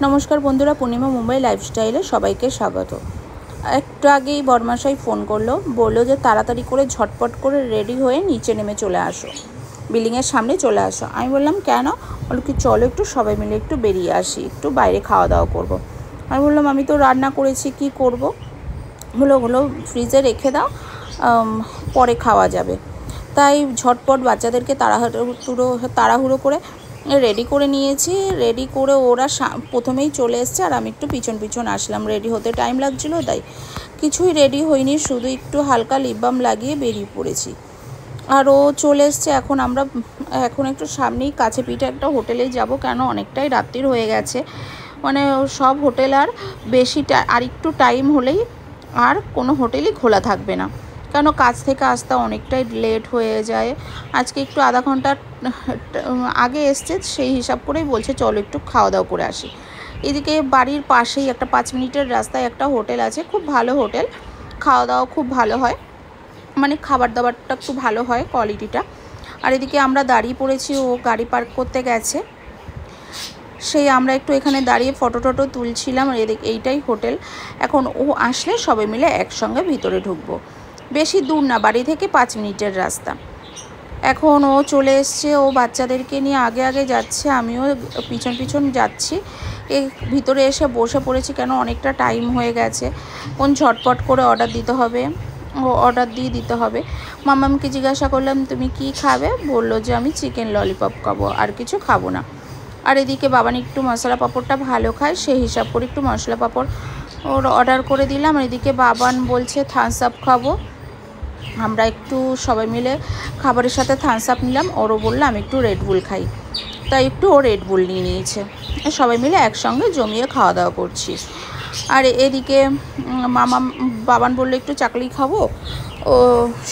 नमस्कार बंधुरा पूर्णिमा मुम्बई लाइफस्टाइले सबाइके स्वागत। एकटू आगेई बरमाशाई फोन करलो, बोलो जे ताड़ाताड़ी करे झटपट करे रेडी हये नीचे नेमे चले आसो, बिल्डिंगेर सामने चले आसो। आमी बोललाम केन? बोलो कि चलो एकटू सबाई मिले एकटू बेरिये आसि, एकटू बाइरे खाওয়া दाওয়া करब। आमी बोललाम आमी तो रान्ना करेछि, कि करब? बोलो फ्रिजे रेखे दाओ, परे खाওয়া যাবে। তাই ঝটপট বাচ্চাদেরকে তাড়াহুড়ো করে रेडी করে নিয়েছি। रेडी করে ওরা প্রথমেই চলে এসেছে আর আমি একটু পিছন পিছন আসলাম। रेडी হতে টাইম লাগছিল, তাই কিছুই রেডি হইনি, শুধু একটু হালকা লিপ বাম লাগিয়ে বেরিয়ে পড়েছি। আর ও চলে এসছে। এখন একটু সামনেই কাছে পিঠে একটা হোটেলে যাব, কেন অনেকটাই রাত্রির হয়ে গেছে। মানে সব হোটেল আর বেশি আর একটু টাইম হলেই আর কোনো হোটেলই খোলা থাকবে না, কেন কাজ থেকে আসতে অনেকটাই লেট হয়ে যায়। আজকে একটু আধা ঘন্টা আগে এসছে, সেই হিসাব করেই বলছে চলো একটু খাওয়া দাওয়া করে আসি। এদিকে বাড়ির পাশেই একটা 5 মিনিটের রাস্তায় একটা হোটেল আছে, খুব ভালো হোটেল, খাওয়া দাওয়া খুব ভালো হয়, মানে খাবার দাবারটা খুব ভালো হয় কোয়ালিটিটা। আর এদিকে আমরা দাঁড়িয়ে পড়েছি, ও গাড়ি পার্ক করতে গেছে, সেই আমরা একটু এখানে দাঁড়িয়ে ফটো টটো তুলছিলাম। আর এইটাই হোটেল। এখন ও আসলে সবাই মিলে একসঙ্গে ভিতরে ঢুকবো। বেশি দূর না, বাড়ি থেকে 5 মিনিটের রাস্তা। এখন ও চলে এসছে, ও বাচ্চাদেরকে নিয়ে আগে আগে যাচ্ছে, আমিও পিছন পিছন যাচ্ছি। ভিতরে এসে বসে পড়েছি, কেন অনেকটা টাইম হয়ে গেছে। কোন ঝটপট করে অর্ডার দিতে হবে, ও অর্ডার দিয়ে দিতে হবে। মামামকে জিজ্ঞাসা করলাম তুমি কি খাবে? বললো যে আমি চিকেন ললিপপ খাবো, আর কিছু খাবো না। আর এদিকে বাবান একটু মশলা পাঁপড়টা ভালো খায়, সেই হিসাব করে একটু মশলা পাঁপড় ওর অর্ডার করে দিলাম। আর এদিকে বাবান বলছে থামস আপ খাবো। আমরা একটু সবাই মিলে খাবারের সাথে থামস আপ নিলাম। ওরও বললো আমি একটু রেডবুল খাই, তাই একটু ও রেডবুল নিয়ে নিয়েছে। সবাই মিলে একসঙ্গে জমিয়ে খাওয়া দাওয়া করছি। আর এদিকে বাবান বললো একটু চাকলি খাবো, ও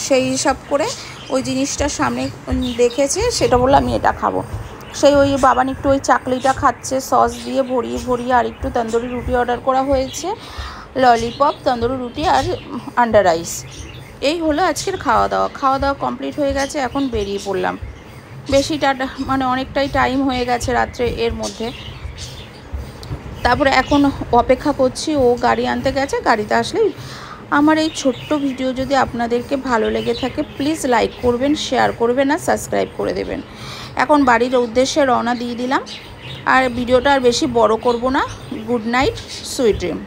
সেই হিসাব করে ওই জিনিসটা সামনে দেখেছে, সেটা বললো আমি এটা খাবো। সেই ওই বাবান একটু ওই চাকলিটা খাচ্ছে সস দিয়ে ভরিয়ে ভরিয়ে। আর একটু তন্দুরি রুটি অর্ডার করা হয়েছে, ললিপপ, তন্দুরি রুটি আর আন্ডার রাইস। এই হলো আজকের খাওয়া দাওয়া কমপ্লিট হয়ে গেছে। এখন বেরিয়ে পড়লাম, বেশিটা মানে অনেকটাই টাইম হয়ে গেছে রাত্রে এর মধ্যে। তারপরে এখন অপেক্ষা করছি, ও গাড়ি আনতে গেছে, গাড়িতে আসলেই। আমার এই ছোট্ট ভিডিও যদি আপনাদেরকে ভালো লেগে থাকে প্লিজ লাইক করবেন, শেয়ার করবেন আর সাবস্ক্রাইব করে দেবেন। এখন বাড়ির উদ্দেশ্যে রওনা দিয়ে দিলাম, আর ভিডিওটা আর বেশি বড় করব না। Good night, sweet dream.